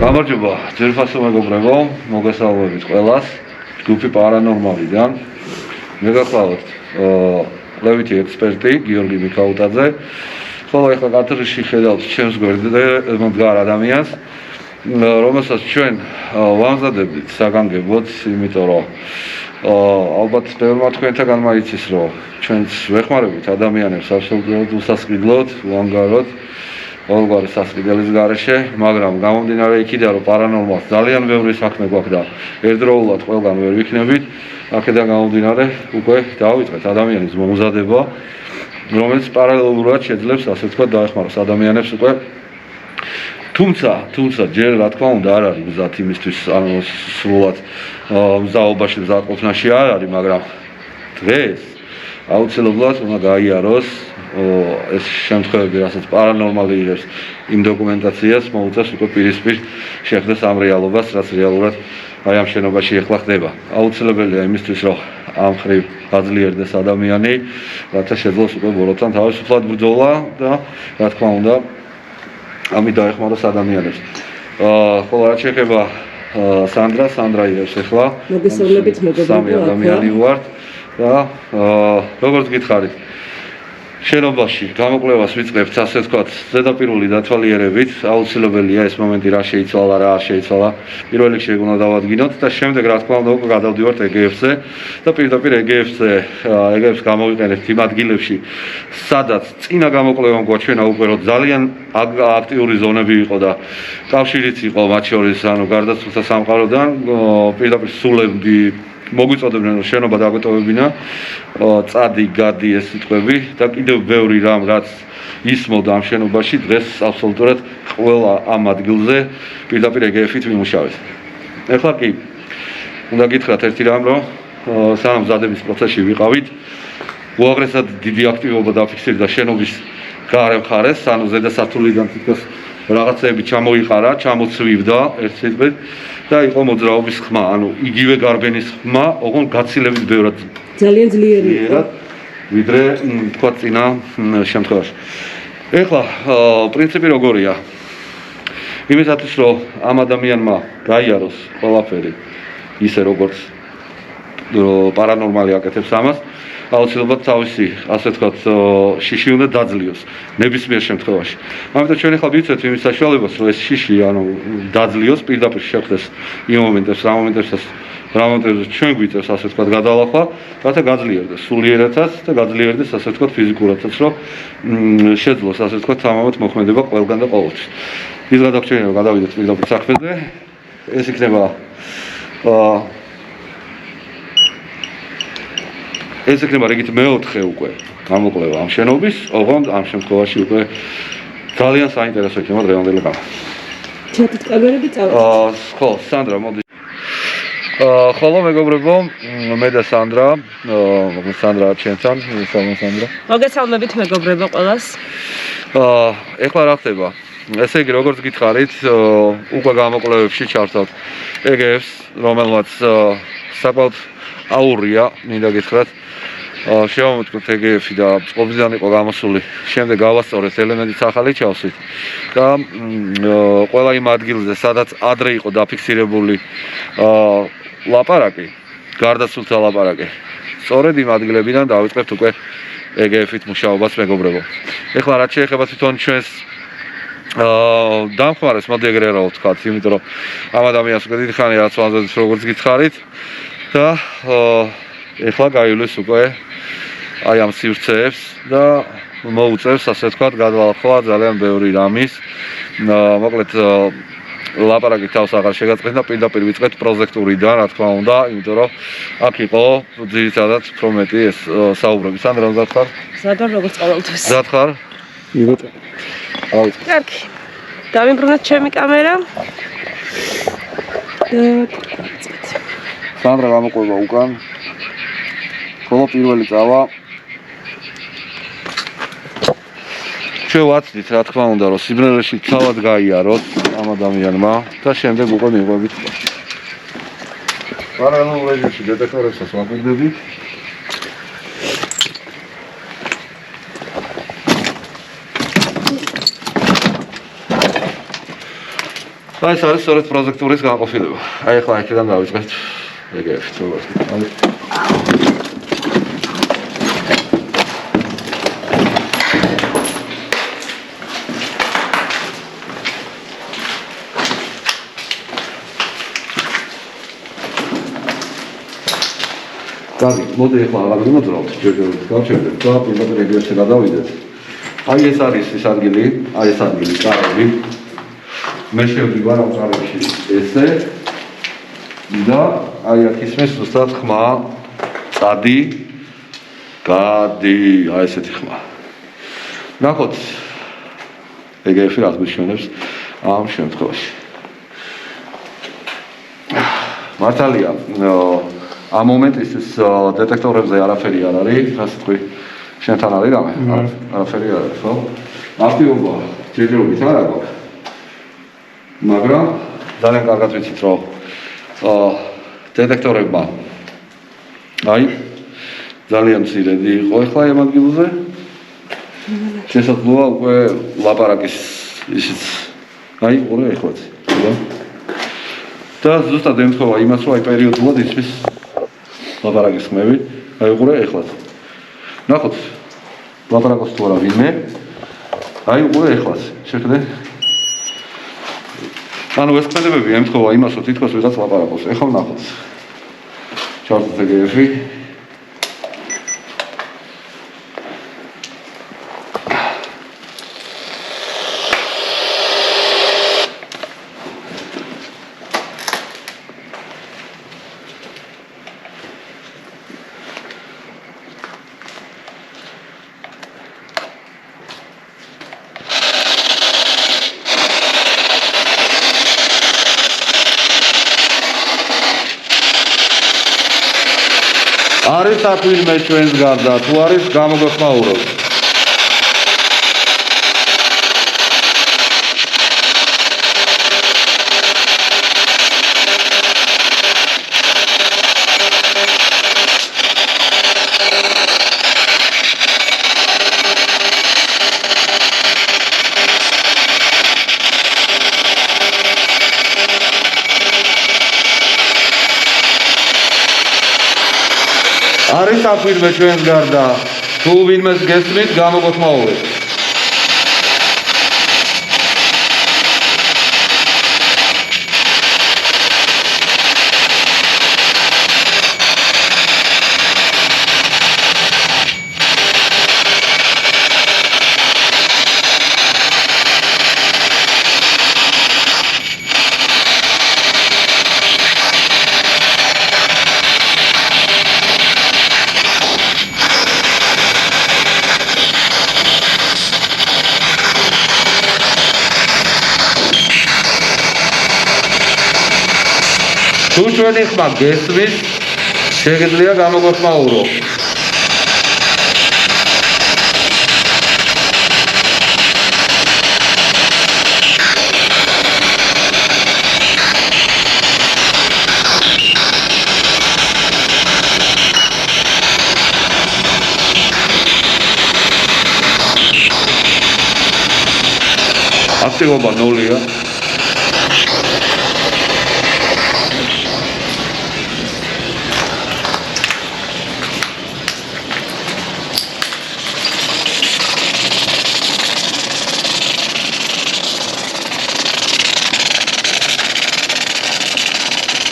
გამარჯობა, ძვირფასო მეგობრებო, მოგესალმებით ყველას. ჯგუფი პარანორმალიდან. მე გახლავთ ლევითი ექსპერტი გიორგი მიქაუტაძე. ხოლო ახლა კადრში ხედავთ ჩემს გვერდზე მდგარ ადამიანს, რომელსაც ჩვენ ვამზადებდით საგანგებოდ, იმიტომ რომ ალბათ ბევრმა თქვენთაგან მაიცის, რომ ჩვენც ვეხმარებით ადამიანებს აბსოლუტურად უსასყიდლოდ, უანგაროდ. Olgari სასყიდლის გარეშე, მაგრამ გამომდინარე იქიდან რომ პარანორმალს ძალიან ბევრი საქმე გვაქვს და ერთდროულად ყველგან ვერ ვიქნებით, აქედან გამომდინარე უკვე დავიწყეთ ადამიანის მომზადება, რომელიც პარალელურად შეძლებს ასე ვთქვათ დაეხმაროს ადამიანებს უკვე. თუმცა ჯერ რა თქმა უნდა არ არის მზად იმისთვის, ანუ სრულად მზაობაში მზადყოფნაში არ არის, მაგრამ დღეს აუცილებლად უნდა გაიაროს ეს შემთხვევები, რასაც პარანორმალი იღებს იმ დოკუმენტაციას, მოუწევს უკვე პირისპირ შეხვდეს ამ რეალობას, რაც რეალურად აი ამ შენობაში ახლა ხდება. აუცილებელია იმისთვის, რომ ამ ხრივ გაძლიერდეს ადამიანი, რათა შეძლოს უკვე ბოროტთან თავისუფლად ბრძოლა და რა თქმა უნდა ამით დაეხმაროს ადამიანებს. ხოლო რაც შეეხება სანდრა იღებს ახლა მოგესალმებით მეგობრებო, სამი ადამიანი ვართ და როგორც გითხარით შენობაში გამოკვლევას ვიწყებთ, ასე ვთქვათ, ზედაპირული დათვალიერებით, აუცილებელია ეს მომენტი რა შეიცვალა, რა არ შეიცვალა. პირველ რიგში ეგ უნდა დავადგინოთ და შემდეგ რა თქმა უნდა უკვე გადავდივართ EGF-ზე და პირდაპირ EGF-ს გამოვიყენებთ იმ ადგილებში, სადაც წინა გამოკვლევამ გვაჩვენა უკვე რომ ძალიან აქტიური ზონები იყო და კავშირიც იყო მათ შორის, ანუ გარდაცვლილთა სამყაროდან პირდაპირ სულები მოგვიწოდებდნენ რომ შენობა დაგვეტოვებინა, წადი, გადი ეს სიტყვები და კიდევ ბევრი რამ რაც ისმოდა ამ შენობაში, დღეს აბსოლუტურად ყველა ამ ადგილზე პირდაპირ EGF-ით ვიმუშავეთ. ეხლა კი უნდა გითხრათ ერთი რამ, რომ სანამ მზადების პროცესში ვიყავით, უაღრესად დიდი აქტივობა დაფიქსირდა შენობის გარე მხარეს, ანუ ზედა სართულიდან თითქოს რაღაცეები ჩამოიყარა, ჩამოცვივდა ერთ სიტყვით და იყო მოძრაობის ხმა, ანუ იგივე გარბენის ხმა, ოღონდ გაცილებით ბევრად ძალიან ძლიერი იყო, ვიდრე თქვა წინა შემთხვევაში. ეხლა პრინციპი როგორია? იმისათვის რომ ამ ადამიანმა გაიაროს ყველაფერი ისე როგორც პარანორმალი აკეთებს ამას, აუცილებლად თავისი, ასე ვთქვათ, შიში უნდა დაძლიოს ნებისმიერ შემთხვევაში. ამიტომ ჩვენ ახლა ვიცით იმის საშუალებას, რომ ეს შიში, ანუ დაძლიოს, პირდაპირ შეხვდეს იმ მომენტებს, რა მომენტებში ჩვენ გვიწევს, ასე ვთქვათ, გადალახვა, რათა გაძლიერდეს სულიერადაც და გაძლიერდეს, ასე ვთქვათ, ფიზიკურადაც, რომ შეძლოს, ასე ვთქვათ, თამამად მოქმედება ყველგან და ყოველთვის. ის გადაგჭირდება, რომ გადავიდეთ პირდაპირ საქმეზე. ეს იქნება ეს იქნება რიგით მეოთხე უკვე გამოკვლევა ამ შენობის, ოღონდ ამ შემთხვევაში უკვე ძალიან საინტერესო იქნება დღევანდელი კამერა. ჩატით კამერები წავედით. ხო, სანდრა, მოდი. ხოლო მეგობრებო, მე და სანდრა ჩემთან, სანდრა. მოგესალმებით მეგობრებო ყველას. ეხლა რა ხდება? ესე იგი, როგორც გითხარით, უკვე გამოკვლევებში ჩავთავთ EGF-ს, რომელმაც საკმაოდ აურია, მინდა გითხრათ. შევამოწმოთ EGF-ი და წყობიდან იყო გამოსული, შემდეგ გავასწორეთ ელემენტიც ახალი ჩავსვით და ყველა იმ ადგილზე, სადაც ადრე იყო დაფიქსირებული ლაპარაკი, გარდაცვლილთა ლაპარაკი, სწორედ იმ ადგილებიდან დავიწყებთ უკვე EGF-ით მუშაობას მეგობრებო. ეხლა რაც შეეხება თვითონ ჩვენს დამხმარეს, მოდი ეგრე რა ვთქვათ, იმიტომ რომ ამ ადამიანს უკვე დიდი ხანია რაც ვამზადეთ, როგორც გითხარით და ეხლა გაივლის უკვე აი ამ სივრცეებს და მოუწევს, ასე ვთქვათ, გადალახვა ძალიან ბევრი რამის. მოკლედ ლაპარაკი თავს აღარ შეგაწყეთ და პირდაპირ ვიწყეთ პროჟექტურიდან, რა თქმა უნდა, იმიტომ რომ აქ იყო ძირითადად უფრო მეტი ეს საუბრები. სანდრა, მზად ხარ? მზად ვარ, როგორც ყოველთვის. მზად ხარ? იგოთ. კარგი. დავიმბრუნოთ ჩემი კამერა. სანდრა გამოყვება უკან. ხოლო პირველი წავა შევაცდით, რა თქმა უნდა, რომ სიმრელეში თავად გაიაროთ ამ ადამიანმა და შემდეგ უკვე მიყვებით. პარალელურ რეჟიმში დეტექტორებსაც ვაკვირდებით. აი ეს არის სწორედ პროჟექტორის განყოფილება. აი ახლა აქედან დავიწყებთ ეგრევე როგორც გითხარი. კარგი, მოდი ახლა აღარ ვიმოძრაოთ, ჯერჯერობით გავჩერდეთ და პირდაპირ ეგრევე გადავიდეთ. აი ეს არის ის ადგილი, აი ეს ადგილი, კარები. მე შევდივარ ამ კარებში ესე და აი აქ ისმის ზუსტად ხმა, წადი, გადი, აი ესეთი ხმა. ნახოთ, ეგრევე რაც გვიშვენებს ამ შემთხვევაში. მართალია, ამ მომენტისთვის დეტექტორებზე არაფერი არ არის, რაც თქვი, შენთან არის რამე? არაფერი არ არის, ხო? აქტივობა ჯერჯერობით არ აქვს. მაგრამ ძალიან კარგად ვიცით, რომ დეტექტორებმა აი ძალიან მცირედი იყო ახლა ამ ადგილზე. შესაძლოა უკვე ლაპარაკის ისიც აი ყურე ეხლაც. და ზუსტად ემთხვევა იმას, რომ აი პერიოდულად ისმის ლაპარაკის ხმები, აი ყურე ეხლაც. ნახოთ, ლაპარაკობს თუ არა ვინმე. აი ყურე ეხლაც. შეხედე? ანუ ეს ხმებები ემთხვევა იმას, რომ თითქოს ვიღაც ლაპარაკობს. ეხლა ნახოთ. ჩავწერთ ეგრევე. არის საქმე ჩვენს გარდა, თუ არის გამოგეხმაუროთ. არის საქმე ჩვენს გარდა, თუ ვინმეს გესმით, გამოგეხმაურეთ. თუ ჩვენი ხმა გესმის, შეგიძლია გამოგეხმაურო. აქტივობა 0-ია.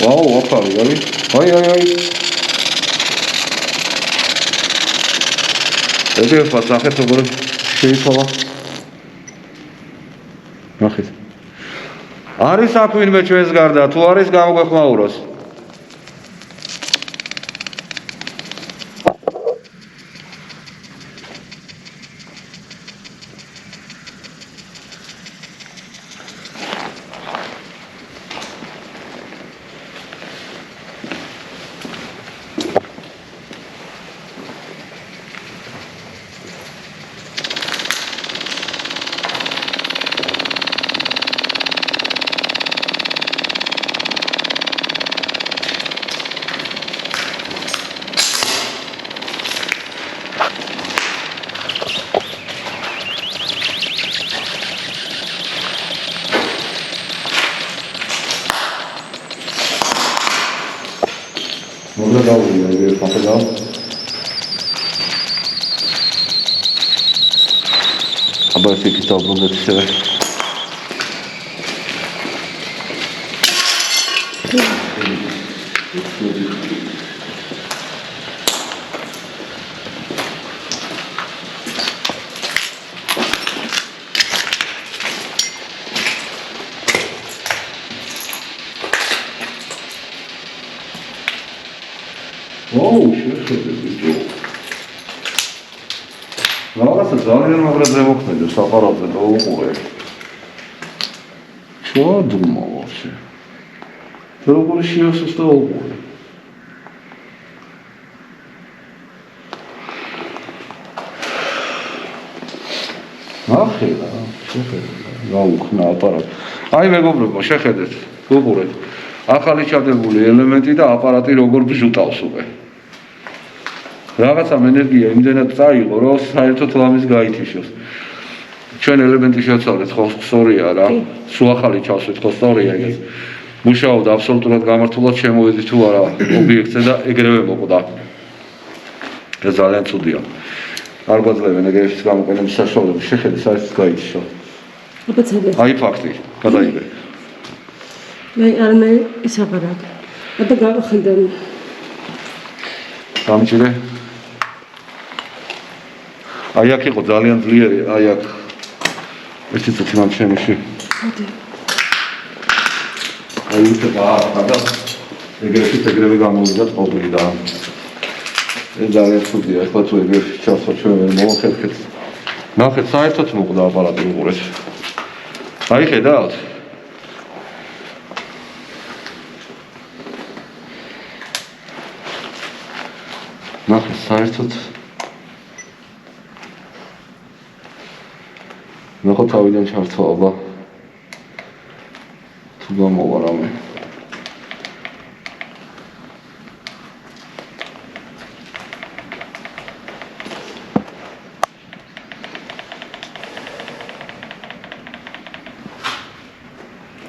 ვაუ, აფარი არის. აი. ეგრევე ფასახეთ როგორ შეიცვალა. ნახეთ. არის საქმე ჩვენს გარდა, თუ არის გამოგეხმაუროს. გადავიდა ეგ ხახდა. აბა ეს იქით დავბრუნდეთ ისევე. რაღაცა ძალიან მაგრადზე მოხმედო საყარაძე და უყურე. ჩადმა ვაფშე. როგორ შეასოს და უყურე. ახლა, გაუხნა აპარატი. აი მეგობრებო, შეხედეთ, უყურეთ. ახალი ჩადებული ელემენტი და აპარატი როგორ ბჟუტავს უკვე. რაღაცა ენერგია იმდენად წაიღო, რომ საერთოდ ლამის გაითიშოს. ჩვენ ელემენტი შევცვალეთ, ხო სწორია რა. სულ ახალი ჩავსვით, ხო სწორია ეს. მუშაობდა აბსოლუტურად გამართულად, შემოვედი თუ არა ობიექტზე და ეგრევე მოკვდა. ეს ძალიან ცუდია. არ გვაძლევენ ეგრევის გამოყენების საშუალება, შეხედე, საერთოდ გაითიშო. აი ფაქტი, გადაიღე. მე ის აპარატი. აბა გავახდენ. გამჭირე. აი აქ იყო ძალიან ძლიერი, აი აქ ერთი წუთი მან შემოში. აი უკვე და ეგრევე გამოვიდა ყოფილი და ეს ძალიან ცუდია, ახლა თუ ეგრევე ჩავსვა ჩვენ ვერ მოვახერხეთ. ნახეთ, საერთოდ მოკვდა აპარატი უყურეთ. აი ხედავთ? ნახეთ, საერთოდ ნახო თავიდან ჩართვა აბა თუ გამოვა რამე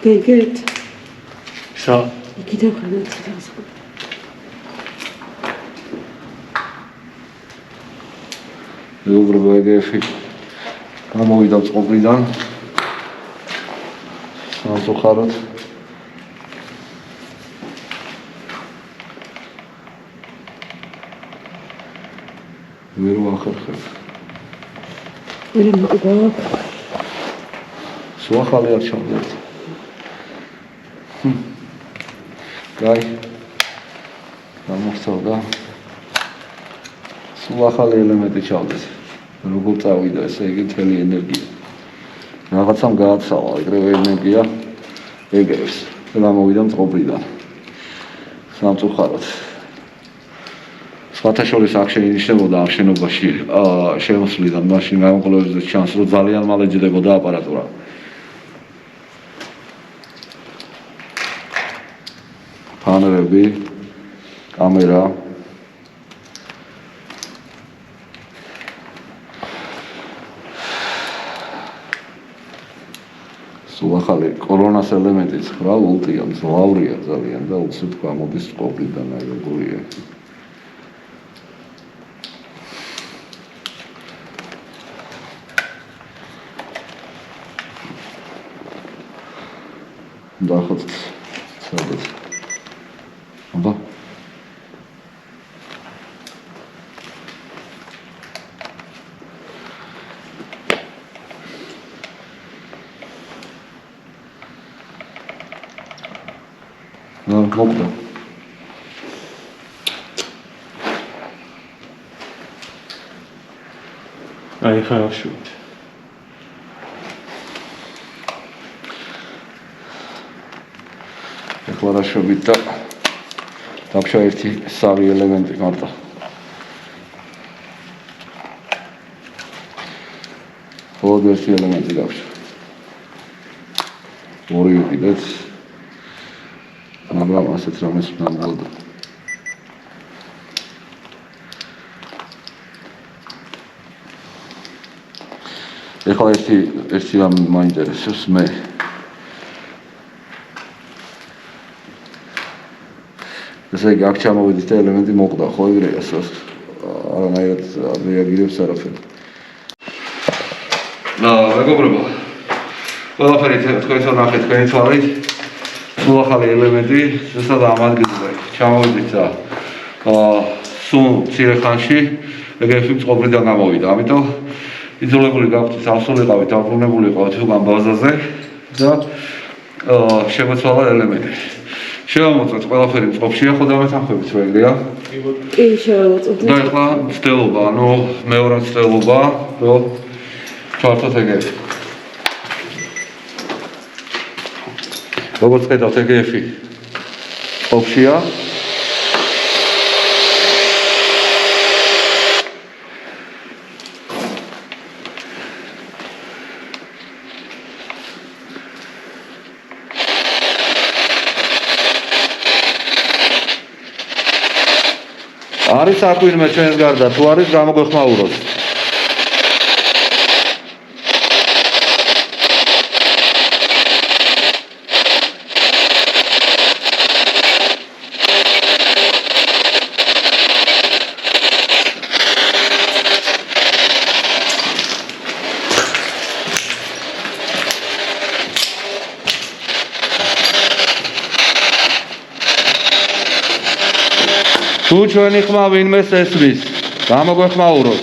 გეგეთ შა იქიდან ხარდაც მეგობრებო ეგრე გამოვიდა წყობლიდან სამწუხაროდ ვერ ვახერხებ ვერ მოგგვაქვს სულ ახალი არ ჩავდეთ გაი გამოსწავდა სულ ახალი ელემენტი ჩავდეთ როგორ წავიდა ესე იგი მთელი ენერგია რაღაცამ გააცალა ეგრევე ენერგია ეგრევს გამოვიდა წყობრიდან სამწუხაროდ სხვათა შორის აქ შეინიშნებოდა ამ შენობაში შემოსვლიდან მაშინ გამოკვლევებზე ჩანს რომ ძალიან მალე ჯდებოდა აპარატურა ფანერები კამერა სულ ახალი კორონას ელემენტიც ხრა ულტია მძლავრია ძალიან და უცებ გამოდის წყობრიდან აი როგორია დახოთ სადაც აბა მოკდა აი ხარშუთ ეხლა რა შევით და დაგშვა ერთი სავი ელემენტი მარტო მხოლოდ ერთი ელემენტი დაგშვა ორი ვიყიდეთ მაგრამ ასეთ რამეს ნამდვილად ეხლა ერთი რამ მაინტერესებს მე ესე იგი აქ ჩამოვიდეს და ელემენტი მოკვდა ხო ეგრეა არანაირად რეაგირებს არაფერი. მეგობრებო, ყველაფერი თქვენს ნახეთ თქვენი თვალით. სულ ახალი ელემენტი, ზუსტად ამ ადგილზე ჩამოვიდეთ და სულ მცირე ხანში ეგრეფი წყობრიდან გამოვიდა. ამიტომ იძულებული გაქვთ ავსულიყავით, დაბრუნებული იყავით უკან ბაზაზე და შეგვეცვალა ელემენტი. შევამოწმეთ ყველაფერი წყობშია, ხო დამეთანხმებით რა ეგრეა? კი, შევამოწმეთ. და ახლა მცდელობა, მეორე მცდელობა, რომ ჩართოთ ეგრე. როგორც ხედავთ, ეგრეფი წყობშია. არის საკვირმე ჩვენს გარდა, თუ არის გამოგვეხმაუროთ. თუ ჩვენი ხმა ვინმეს ესმის, გამოგვეხმაუროთ.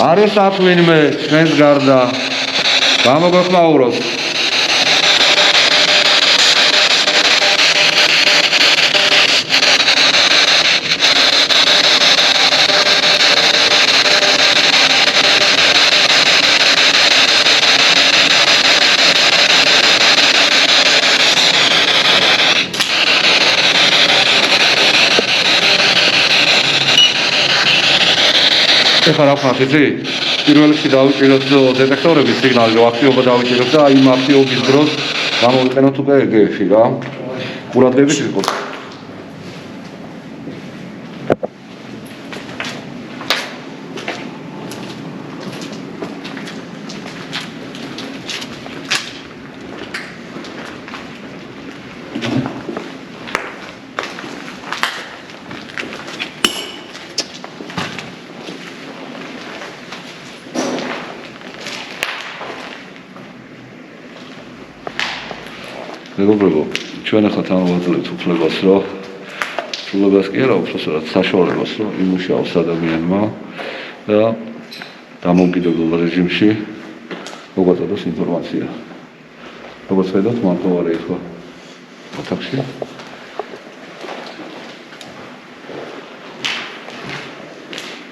არის საკვირმე ჩვენს გარდა, გამოგვეხმაუროთ. ეხლა რა ვხარ იცი? პირველ რიგში დავიჭიროთ დეტექტორების სიგნალი, რომ აქტიობა დავიჭიროთ და იმ აქტიობის დროს გამოვიყენოთ უკვე ეგრეში რა. ყურადღებით ვიყოთ. მეგობრებო, ჩვენ ახლა თავმოაძლევთ უფლებას, რომ უფლებას კი არა, უბრალოდ საშუალებას, რომ იმუშაოს ადამიანმა და დამოუკიდებელ რეჟიმში მოგვაწოდოს ინფორმაცია. როგორც ხედავთ, მარტოვარი ახლა ოთახში.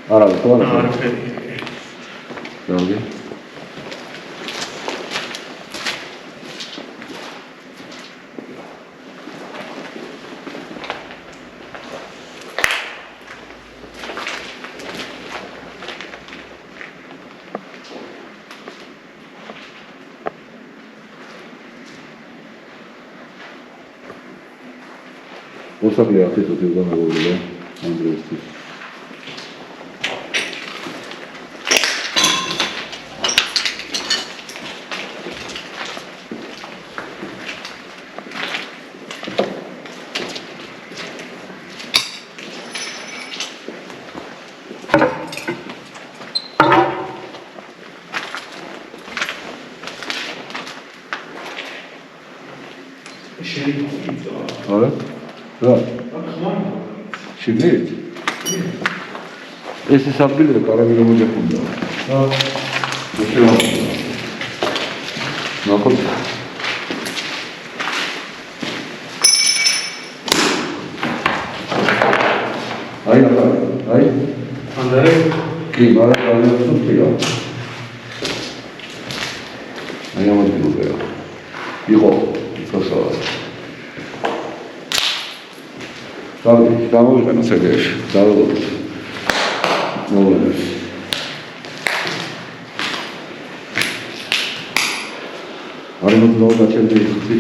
არაფერი. Dobrze. Osakle afet otiuga megobrida Andreevstis. Ara? Რა? შიგნით? ეს ის ადგილი და კარები რომ მოჯახუნდა. ნახოთ. აი ახლა, აი. ანდარე? კი, მაგრამ რა სულია. აი ამოდი. იყო, ისოსაა. გამოვიყენო ეგრეში, დაველოდოთ. მოვლენებს. არ მოძრაო გაჩერდი ხუთი.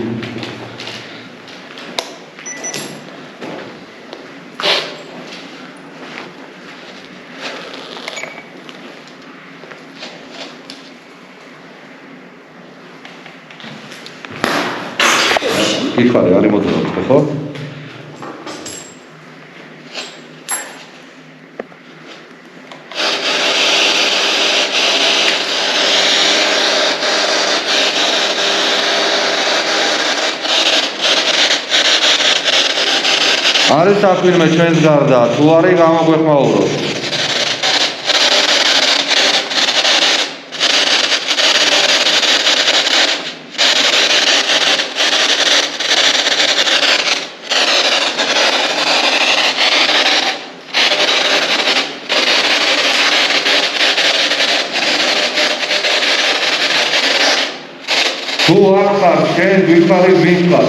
კითხარი არ მოძრაოთ, ხო? არის საქმე ჩვენს გარდა, თუ არის გამოგვეხმაუროთ. თუ არ ხარ, შენ ვიხარი ვინ ხარ?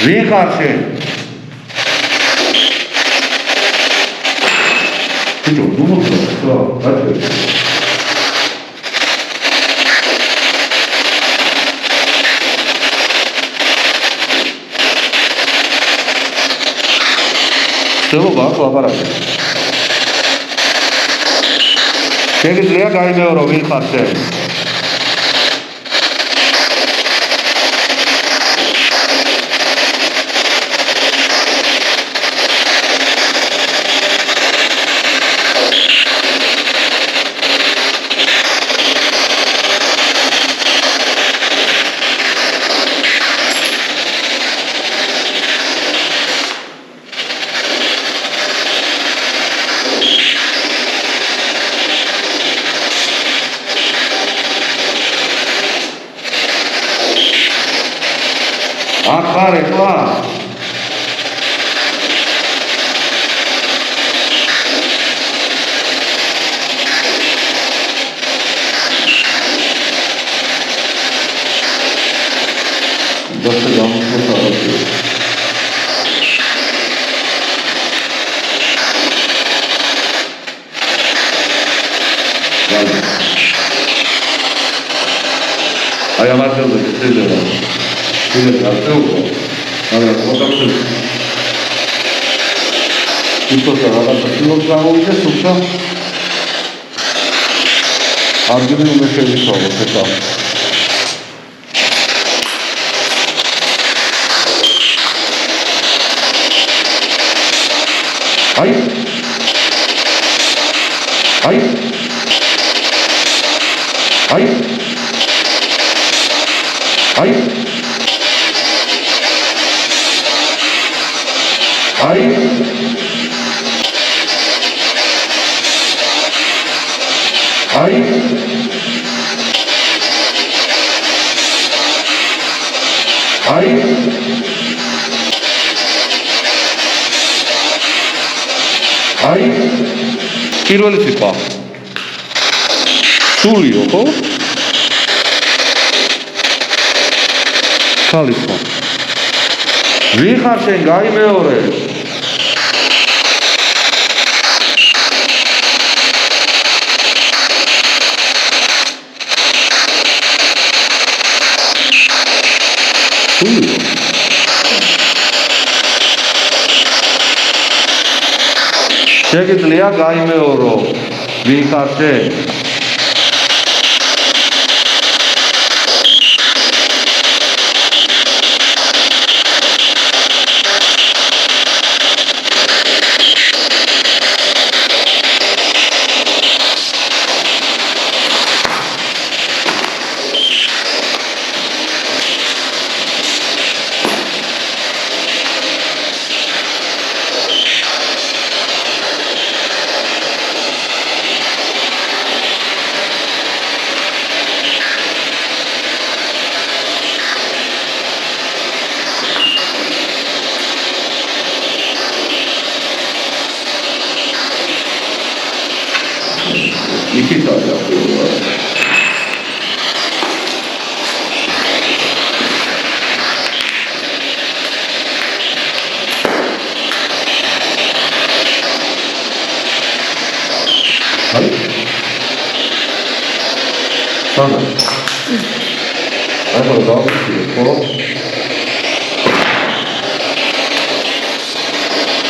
ვინ ხარ შენ? ბიჭო, ნუ მოხდა, რა? შეგობა აქ ლაპარაკი. შეგიძლია გაიმეორო ვინ ხარ შენ? ახარ ეხლა დაშა გამოსვლა არის აი ამაზე შეიძლება Bine, asta e o Dar o să știu. Isto se rada să știu că am uite sucța. Ar trebui să mergem și acolo, pe cap. Hai. Hai. Hai. Hai. Hai. Hai. Hai. Hai. პირველი სიტყვა. სულიო, ხო? ხალისო. ვინ ხარ შენ, გაიმეორე? შეგიძლია გაიმეორო ვინ ხარ შენ? იქითაა აი სანდა აი გავიქცე ხო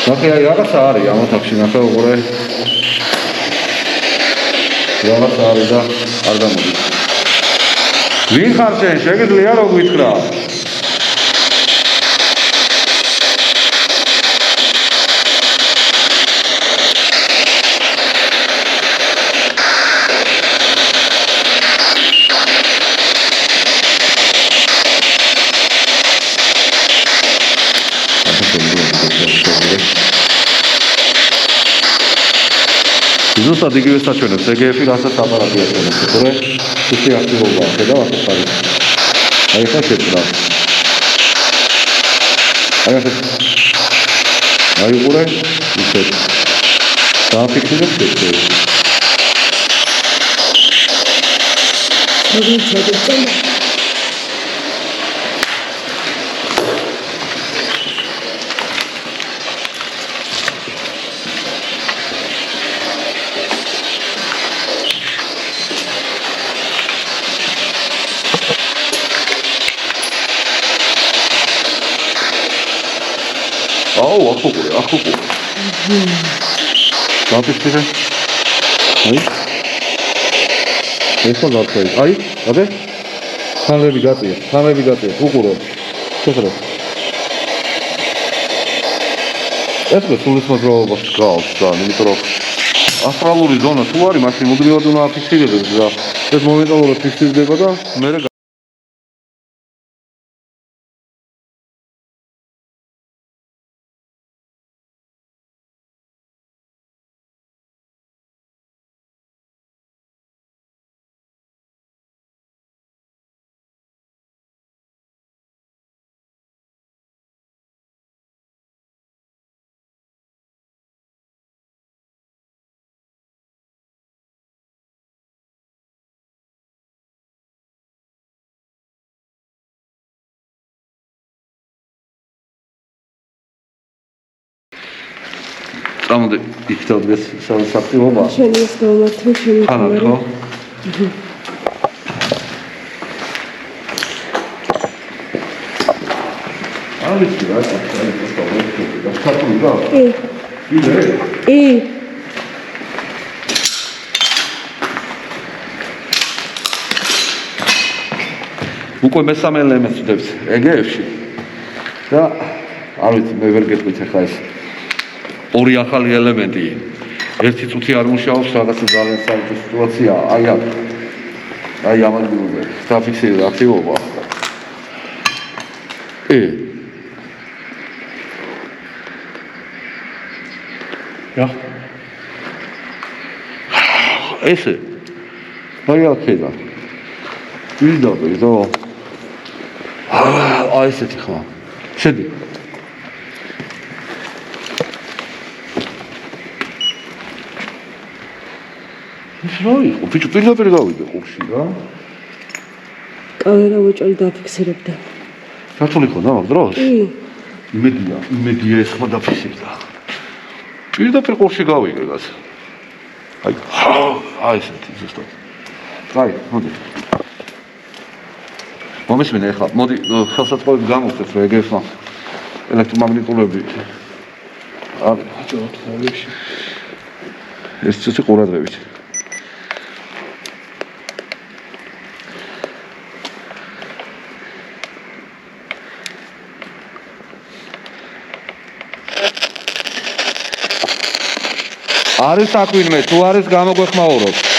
ნახე აი რაღაცა არის ამ ოთახში ნახე უყურე რაღაც არის და არ გამოდის. ვინ ხარ შენ? შეგიძლია რომ გითხრა? ზუსტად იგივე საჩვენებს, ეგეფი რასაც აპარატი აჩვენებს, უყურე, ისე აქტივობაა, ხედავ ასე ხარის. აი ხა შეჭრა. აი ასე. აი უყურე, ისე. დააფიქსირებ შეჭრა. როგორ შეჭრა? აუ, ახუყურე. დაფიქსირე. აი. ეს გაქცევი. აი, აბე. ხანები გაწია. უყურო. შეხედე. ეს სულის მოძრაობას გავს და იმიტომ რომ ასტრალური ზონა თუ არის, მაშინ მუდმივად უნდა აფიქსირებდეს და ეს მომენტალურად ფიქსირდება და მე წამოდი იქ დავდგეს საფრთხეობა. შენ ის გამართე შენ ხო? არის რა, უკვე მესამე ელემენტს ვდებს ეგეებში და არ ვიცი მე ვერ გეტყვით ახლა ეს ორი ახალი ელემენტი ერთი წუთი არ მუშაობს რაღაცა ძალიან საერთო სიტუაცია აი აქ აი ამ ადგილზე დაფიქსირდა აქტივობა ესე აი აქედან ვიდობი ზო აი ესეთი ხმა შედი ის რა იყო ბიჭო პირდაპირ გავიდე ყურში რა კამერა უჭოლი დაფიქსირებდა ქართული ხონდა მაგ დროს იმედია ეს ხმა დაფიქსირდა პირდაპირ ყურში გავიგე გას აი ესეთი ზუსტად აი მოდი მომისმინე ახლა მოდი ხელსაწყოები გამოვხსნით რომ ეგეფა ელექტრომაგნიტურები არის ბიჭო თავში ეს ცოტა ყურადღებით. არის საკვირმე, თუ არის გამოგვეხმაუროთ.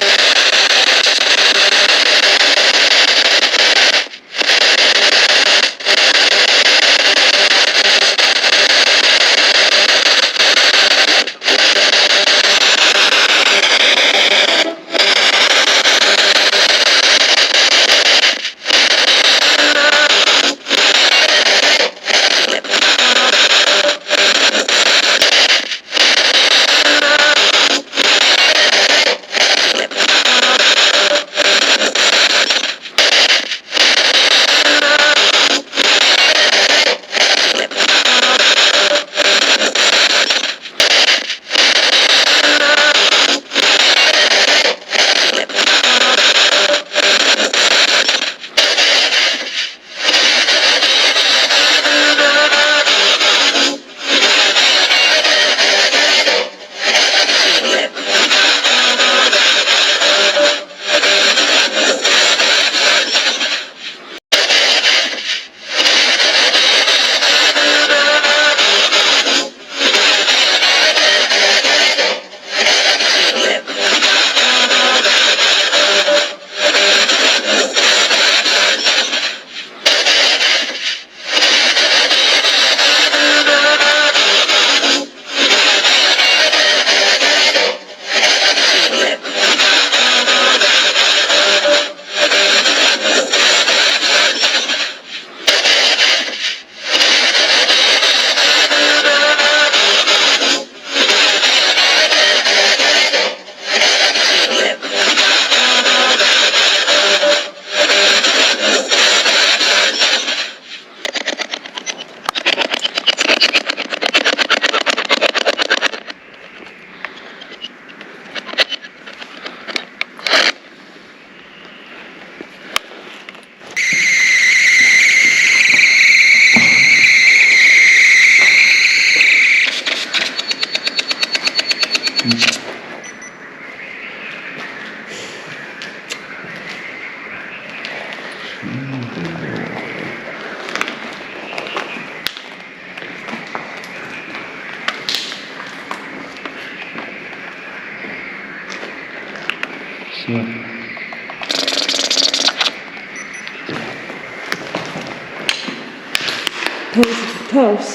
თავს.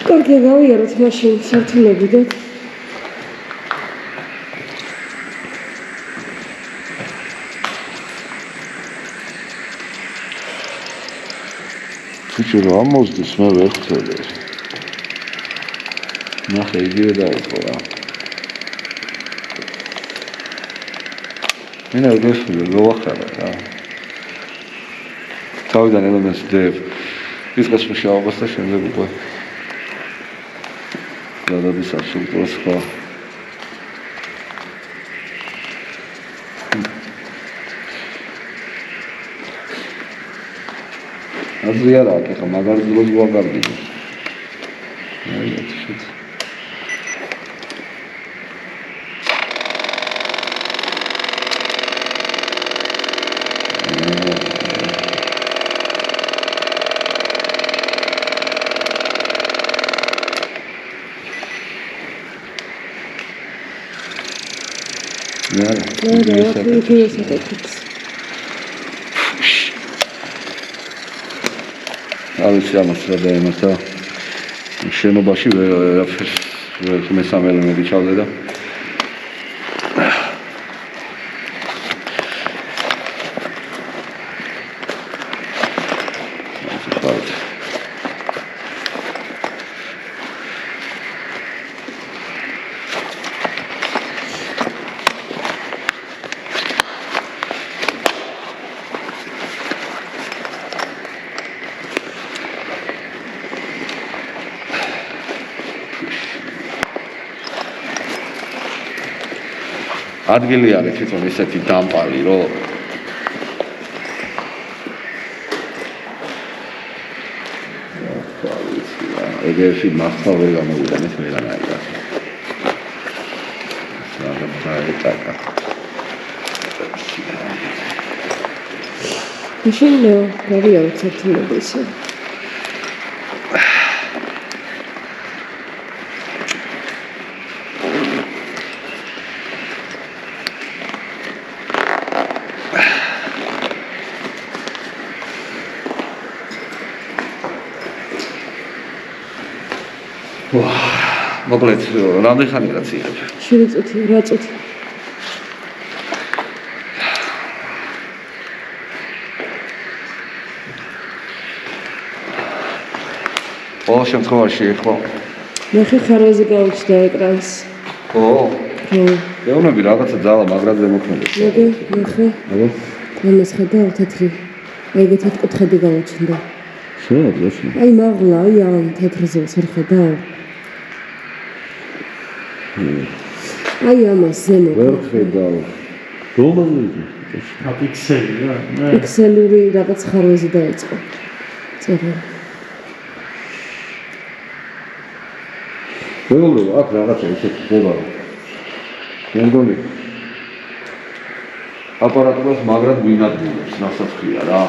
კარგი გავიაროთ მაშინ სართულებიდან. Kuchu რა მოსდის მე ვერ ხვდები. ნახე იგივე დაიწყო რა. მე გესმის გავახარა რა. თავიდან ელემენტს დებ. ისყოს მუშაობას და შემდეგ უკვე გადადის აბსოლუტურად სხვა. აზრი არ აქვს, ეხლა მაგარ დროს ვაგარდიო. აი, ეს არის ამას რა დაემართა შენობაში ვერაფერს მესამე ელემენტი ჩავდე და ადგილი არის თვითონ ესეთი დამპალი, რომ ეგრევში მასხმა ვერ გამოვიდანეთ ვერანაირად. წაკა. მაშინ გავიაროთ სათულები ისე. მოკლედ, რამდენი ხანი გაცილებ? 7 წუთი, 8 წუთი. ყოველ შემთხვევაში ხო? ნახე ხარვაზე გავუჩნდა ეკრანს. ხო? ხო. ეუბნები რაღაცა ძალა მაგრადზე მოქმედებს. ნახე. აბა. ამას ხედავ თეთრი. ეგეთ ეთკუთხედი გავუჩნდა. შეაძლოა. აი მაღლა, აი ამ თეთრზე ვერ ხედავ. აი ამას ზემო. ვერ ხედავ. რომელი? აფიქსელია? პიქსელური რაღაც ხარვაზე დაიწყო. წერა. მეუბნება აქ რაღაცა ისეთი ხდება. მე მგონი აპარატურას მაგრად ვინადგინებს, რასაც ქვია რა.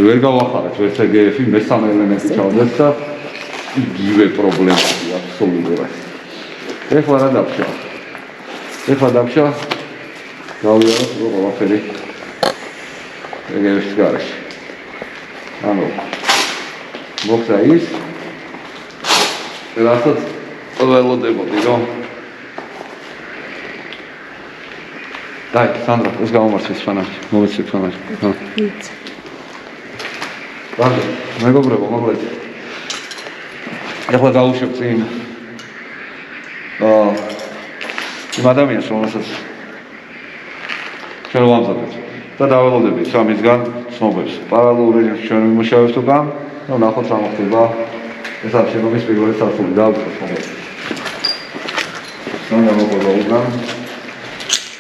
ვერ გავახარეთ ვერც ეგეფი, მესამე ელემენტი ჩავდეთ და იგივე პრობლემაა აბსოლუტურად. ეხლა რა დაგშა? გავიაროთ ყველაფერი ეგეფის გარეშე. ანუ მოხდა ის რასაც ველოდებოდი რომ დაი, სანდრა, ეს გამომართვეს ფანარი, მოვეცეთ ფანარი. ბარდა, მეგობრებო, მოკლედ. ეხლა გავუშვებ წინ იმ ადამიანს, რომელსაც ჩვენ ვამზადეთ და დაველოდებით სამისგან ცნობებს. პარალელურ რეჟიმში ჩვენ ვიმუშავებთ უკან და ნახოთ რა მოხდება. ეს არის შენობის პირველი სართული და ვთქვათ. სანამ მოყოლა უკან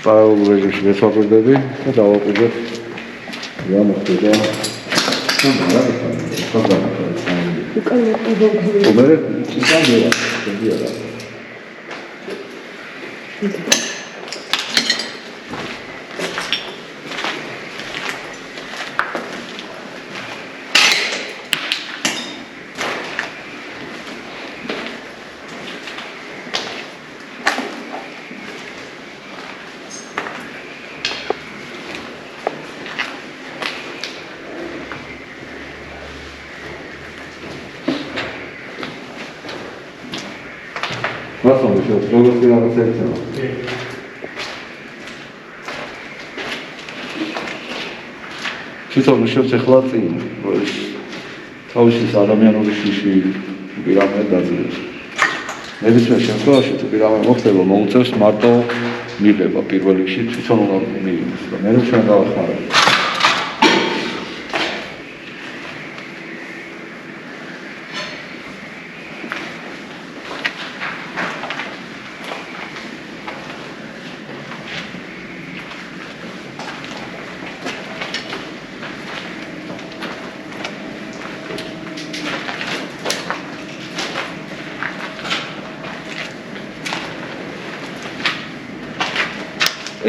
პარალელურ რეჟიმში ვეცვალებდები და დავაკვირდეთ რა მოხდება. უკან მოყოლა. მე ისაა შედიარა. Nasıl olmuş? Progres bir arası etsene. თვითონ შევცეხლა წინ თავისი ადამიანური შიში პირამედ დაძლევს. ნებისმიერ შემთხვევაში თუ პირამედ მოხდება მოუწევს მარტო მიღება პირველ რიგში თვითონ უნდა მიიღოს და მე ჩვენ გავახმარებ.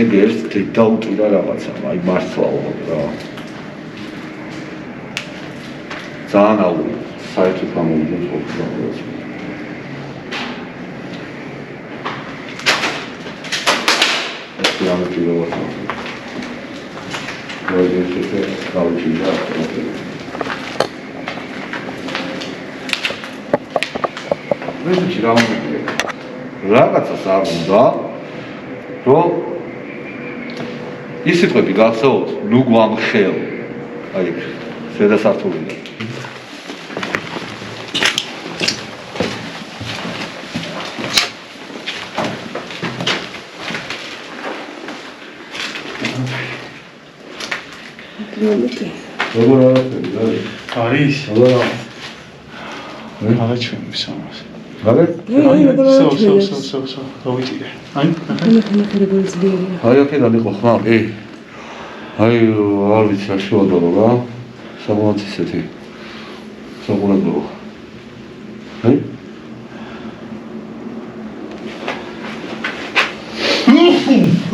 ეგ ერთ დაუტვირა რაღაცა, აი მართლა რა. ძალიან აური, საერთოდ გამოვიდა ხოლმე. ეს რამე პირველად. მოიძინე გავიჩინდა. მეც რამე რაღაცას არ უნდა, რომ ის სიტყვები გახსოვთ, ნუ გვამხელ. აი, ზედა სართულიდან. როგორ არის? როგორ? აღარ ჩვენებს ამას. გაგე? გავიწირე. აი, ნახე როგორ ძლიერია. აი, აქედან იყო ხმა, აი, არ ვიცი, რა შევადარო რა. საბოლოოდ ისეთი. საბოლოოდ.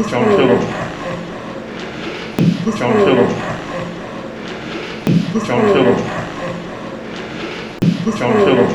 ჯანმრთელობა ჯანმრთელობა ჯანმრთელობა ჯანმრთელობა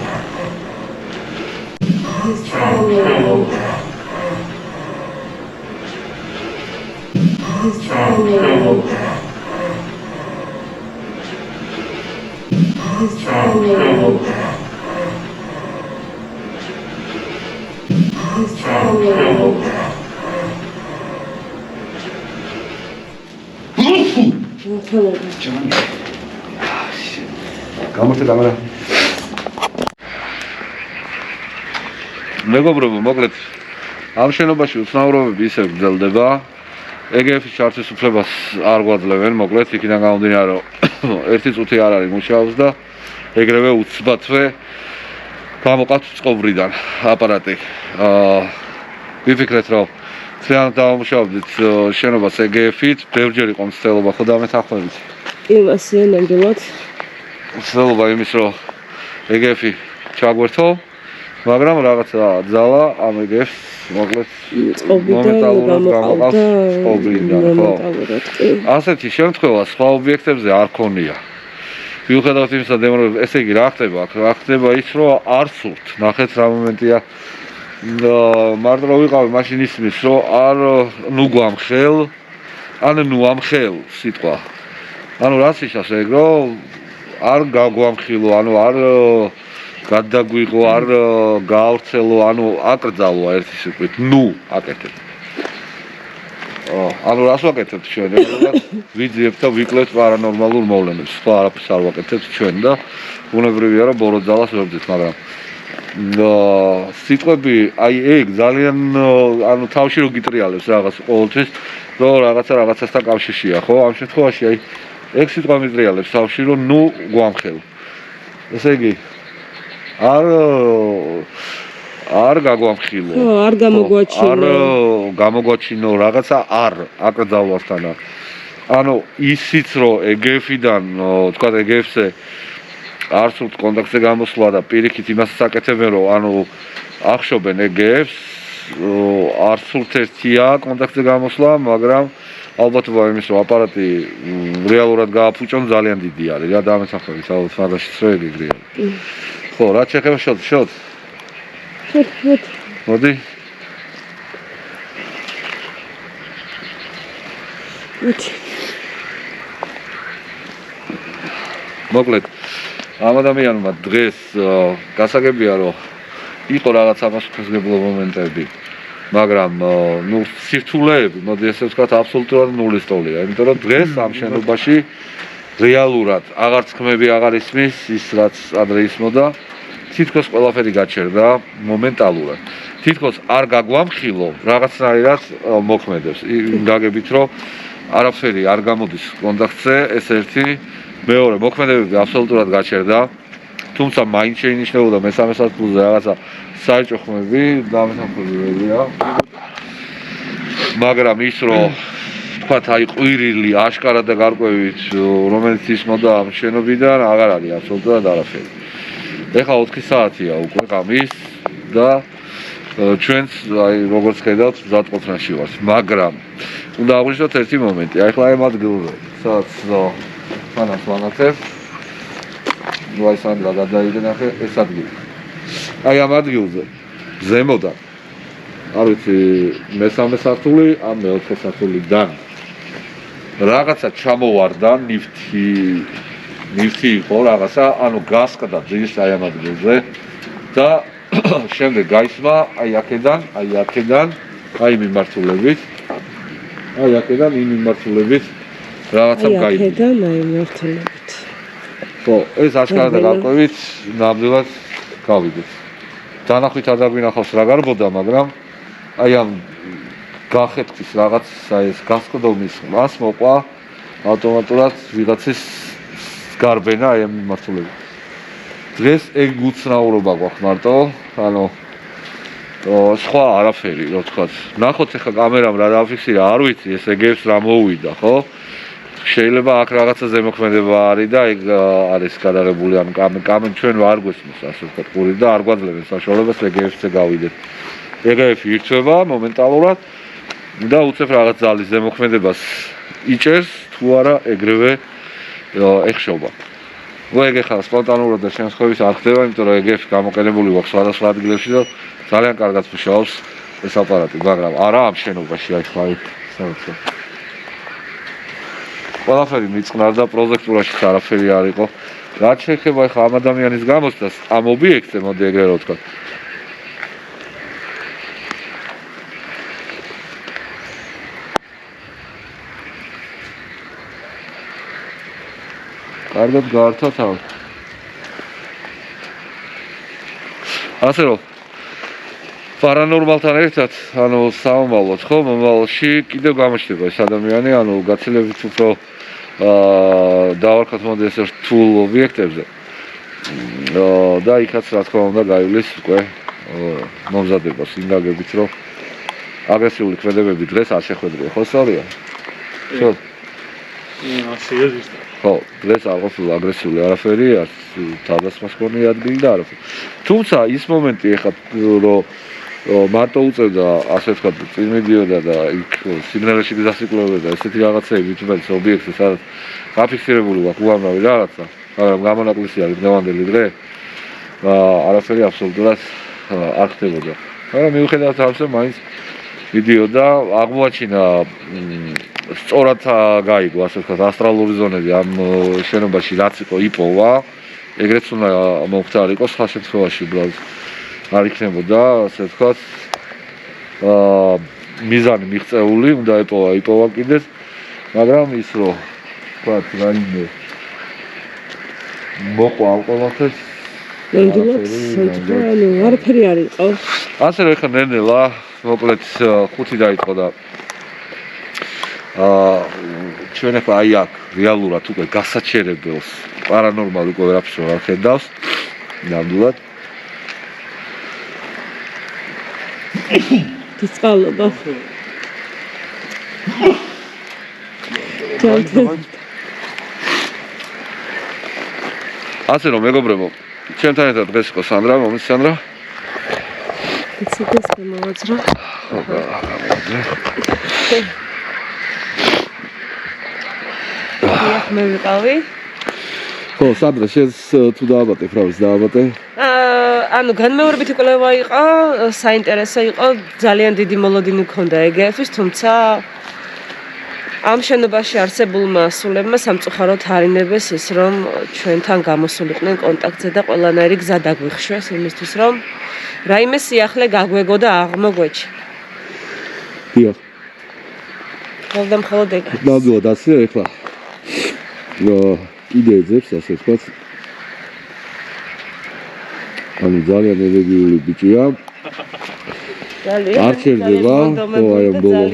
გამორჩა კამერა. მეგობრებო, მოკლედ ამ შენობაში უცნაურობები ისევ გრძელდება. EGF-ის ჩართვის უფლებას არ გვაძლევენ, მოკლედ იქიდან გამომდინარე, რომ 1 წუთი არ არის მუშაობს და ეგრევე უცბათვე გამოყავთ წყობრიდან აპარატი. ვიფიქრეთ, რომ ძალიან დავამუშავებდით შენობას EGF-ით, ბევრჯერ იყო მცდელობა, ხო დამეთანხმებით? იმასია ნამდვილად. მცდელობა იმის, რომ EGF-ი ჩაგვერთო, მაგრამ რაღაცა ძალა ამ EGF-ს მოკლედ მომენტალურად გამოყავს წყობრიდან, ხო? ასეთი შემთხვევა სხვა ობიექტებზე არ ქონია. მიუხედავად იმისა, რომ ესე იგი რა ხდება აქ? რა ხდება ის, რომ არ სურთ. ნახეთ რა მომენტია. მარტო რომ ვიყავი, მაშინ ისმის, რომ არ ნუ გვამხელ, ან ნუ ამხელ სიტყვა. ანუ რაც ისას ეგ, რომ არ გაგვამხილო, ანუ არ გადაგვიღო, არ გაავრცელო, ანუ აკრძალვა ერთი სიტყვით, ნუ აკეთებ. ანუ რას ვაკეთებთ ჩვენ? ვიძიებთ და ვიკლებთ პარანორმალურ მოვლენებს. სხვა არაფერს არ ვაკეთებთ ჩვენ და უნებრივია რომ ბორო ძალას ვებძით, მაგრამ სიტყვები აი ეგ ძალიან ანუ თავში რო გიტრიალებს რაღაც ყოველთვის, რომ რაღაცასთან კავშირშია, ხო? ამ შემთხვევაში აი ეგ სიტყვა მიტრიალებს თავში, რომ ნუ გვამხელ. ესე იგი არ გაგვამხილო. ხო, არ გამოგვაჩინო. არ გამოგვაჩინო რაღაცა არ აკრძალვასთან. ანუ ისიც რომ EGF-დან, თქვა EGF-ზე არ სურთ კონტაქტზე გამოსვლა და პირიქით იმასაც აკეთებენ, რომ ანუ ახშობენ EGF-ს, არ სურთ ერთია კონტაქტზე გამოსვლა, მაგრამ ალბათობა იმის, რომ აპარატი რეალურად გააფუჭონ ძალიან დიდი არის. რა დამეთანხმებით, ალბათ მაგაშიც რო ეგრეა. ხო, რა შეხება შოთ? მოდი. მოკლედ, ამ ადამიანმა დღეს გასაგებია, რომ იყო რაღაც ამასფესგებლო მომენტები, მაგრამ ნუ სირთულეები, მოდი ესე ვთქვათ, აბსოლუტურად ნულის ტოლია, იმიტომ რომ დღეს ამ შენობაში რეალურად აღარც ხმები აღარ ისმის, ის რაც ადრე ისმოდა. თითქოს ყველაფერი გაჩერდა მომენტალურად. თითქოს არ გაგვამხილო, რაღაცნაირად მოქმედებს. გაგებით, რომ არაფერი არ გამოდის კონტაქტზე, ეს ერთი, მეორე მოქმედებები აბსოლუტურად გაჩერდა. თუმცა მაინც შეინიშნებოდა მესამე სათბურზე რაღაცა საერთო ხმები, დამეთანხმებელია. მაგრამ ის, რომ თქვათ, აი ყვირილი, აშკარად და გარკვევით, რომელიც ისმოდა ამ შენობიდან, აღარ არის აბსოლუტურად არაფერი. ეხლა 4 საათია უკვე ღამის და ჩვენც აი როგორც ხედავთ მზადყოფნაში ვართ, მაგრამ უნდა აღვნიშნოთ ერთი მომენტი. აი ხლა ამ ადგილზე, სადაც ფანას ვანათებ, ნუ აი სანდრა გადაიგნახე ეს ადგილი. აი ამ ადგილზე ზემოდან, არ ვიცი, მესამე სართული, ამ მეოთხე სართულიდან რაღაცა ჩამოვარდა ნივთი იყო რაღაცა, ანუ გასკდა ძირს აი ამ ადგილზე და შემდეგ გაისმა აი აქედან, აი მიმართულებით, აი აქედან იმ მიმართულებით რაღაცა გაიგო. აქედან აი მიმართულებით. ხო, ეს აშკარად და გარკვევით ნამდვილად გავიგეთ. დანახვით არ დაგვინახავს რა გარბოდა, მაგრამ აი ამ გახეთქვის რაღაც ეს გასკდომის მას მოყვა ავტომატურად ვიღაცის გარბენა აი ამ მიმართულებით. დღეს ეგ უცნაურობა გვაქვს მარტო, ანუ სხვა არაფერი, რო ვთქვათ. ნახოთ ახლა კამერამ რა დააფიქსირა, არ ვიცი, ეს EGF-ს რა მოუვიდა, ხო? შეიძლება აქ რაღაცა ზემოქმედება არის და ეგ არის გადაღებული ანუ კამენ ჩვენ არ გვესმის ასე ვთქვათ ყური და არ გვაძლევენ საშუალებას ეგეფზე გავიდეთ. ეგეფი ირჩება მომენტალურად და უცებ რაღაც ძალის ზემოქმედებას იჭერს თუ არა ეგრევე ეხშობა. ეგ ხა სპონტანურად და შემთხვევით არ ხდება, იმიტომ რომ ეგეფი გამოყენებული გვაქვს სხვადასხვა ადგილებში და ძალიან კარგად მუშაობს ეს აპარატი, მაგრამ არა ამ შენობაში აი ხა სამწო. ყველაფერი მიწყნარდა პროექტურაშიც არაფერი არ იყო. რაც შეეხება ხა ამ ადამიანის გამოსვლას ამ ობიექტზე, მოდი ეგრე რომ ვთქვა. კარგად გაართა თავი. ასე რომ პარანორმალთან ერთად, ანუ საომალოდ ხო, მომავალში კიდევ გამოჩნდება ეს ადამიანი, ანუ გაცილებით უფრო დავარქოთ მოდი ესე რთულ ობიექტებზე. და იქაც რა თქმა უნდა გაივლის უკვე მომზადება სინდაგებით, რომ აგრესიული ქმედებები დღეს არ შეხვედრია, ხო სწორია? ხო. ასეა ზუსტად. ხო, დღეს არ ყოფილა აგრესიული არაფერი, არც თავდასხმას მქონი ადგილი და არაფერი. თუმცა ის მომენტი ეხლა რომ მარტო უწევდა, ასე ვთქვათ, წინ მიდიოდა და იქ სიგნალებში გასაკვირველებდა ესეთი რაღაცები თუმცა ობიექტზე სადაც გაფიქსირებული გვაქვს უამრავი რაღაცა, მაგრამ გამონაკლისია დღევანდელი დღე არაფერი აბსოლუტურად არ ხდებოდა. მაგრამ მიუხედავად ამისა, მაინც მიდიოდა, აღმოაჩინა სწორად გაიგო, ასე ვთქვათ, ასტრალური ზონები ამ შენობაში რაც იყო იპოვა, ეგრეც უნდა მომხდარიყო სხვა შემთხვევაში უბრალოდ არ იქნებოდა, ასე ვთქვათ, მიზანი მიღწეული, უნდა იპოვა კიდეც, მაგრამ ის რომ ვთქვათ, რაიმე მოყვა ამ ყველაფერს ნამდვილად, ანუ არაფერი არ იყო. ასე რომ ეხლა ნელ-ნელა, მოკლედ 5 დაიწყო და ჩვენ ახლა აი აქ რეალურად უკვე გასაჩერებელს პარანორმალ უკვე ვერაფერს არ ხედავს ნამდვილად დიწყალობა ასე რომ მეგობრებო ჩვენთან ერთად დღეს იყო სანდრა მომის სანდრა ეცედეს მოვაძრა მე ვიყავი. ხო, სანდრა, შენს თუ დააბატე, ფრავის დააბატე? ანუ განმეორებითი კვლევა იყო, საინტერესო იყო, ძალიან დიდი მოლოდინი ჰქონდა ეგეფის, თუმცა ამ შენობაში არსებულმა ასულებმა სამწუხაროდ არინებეს ის, რომ ჩვენთან გამოსულიყვნენ კონტაქტზე და ყველანაირი გზა დაგვიხშვეს იმისთვის, რომ რაიმე სიახლე გაგვეგო და აღმოგვეჩი. დიახ. ხოლმე მხოლოდ ეგ. ნამდვილად ასე ეხლა იდეებს, ასე ვთქვათ. ანუ ძალიან ენერგიული ბიჭია. ძალიან. არ შეიძლება, ხო, აი ამ ბოლო.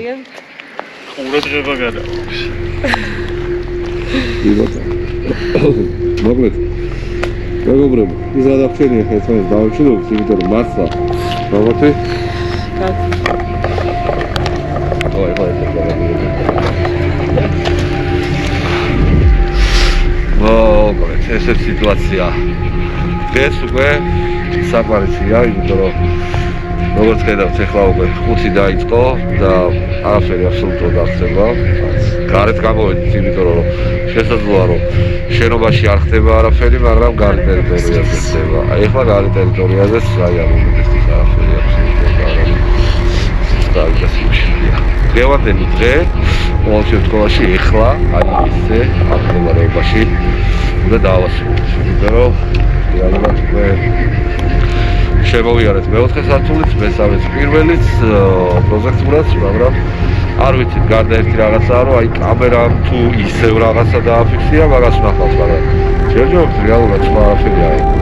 ყურადღება გადააქვს. მოკლედ. მეგობრებო, ის ადაპტაცია ხა ეს დავჩინოთ, იმიტომ რომ მართლა რაღაცე ой, მოკლედ, ესე სიტუაცია. ეს უკვე საკვარიცია, იმიტომ რომ როგორც ხედავთ, ახლა უკვე 5 დაიწყო და არაფერი აბსოლუტურად არ ხდება. გარეთ გამოვედით, იმიტომ რომ შესაძლოა რომ შენობაში არ ხდება არაფერი, მაგრამ გარეთ ტერიტორიაზე ხდება. აი ახლა გარეთ ტერიტორიაზე აი ამ მომენტში არაფერი აბსოლუტურად არ არის. დავიწყე. დღევანდელი დღე ყოველ შემთხვევაში ახლა აი ისე ამ მდგომარეობაში უნდა დავასრულოთ. იმიტომ რომ რეალურად უკვე შემოვიარეთ მეოთხე სართულიც, მესამეც, პირველიც პროექტურაც, მაგრამ არ ვიცით გარდა ერთი რაღაცაა, რომ აი კამერამ თუ ისევ რაღაცა დააფიქსირა, მაგას ვნახავთ, მაგრამ ჯერჯერობით რეალურად სხვა არაფერი არ არის.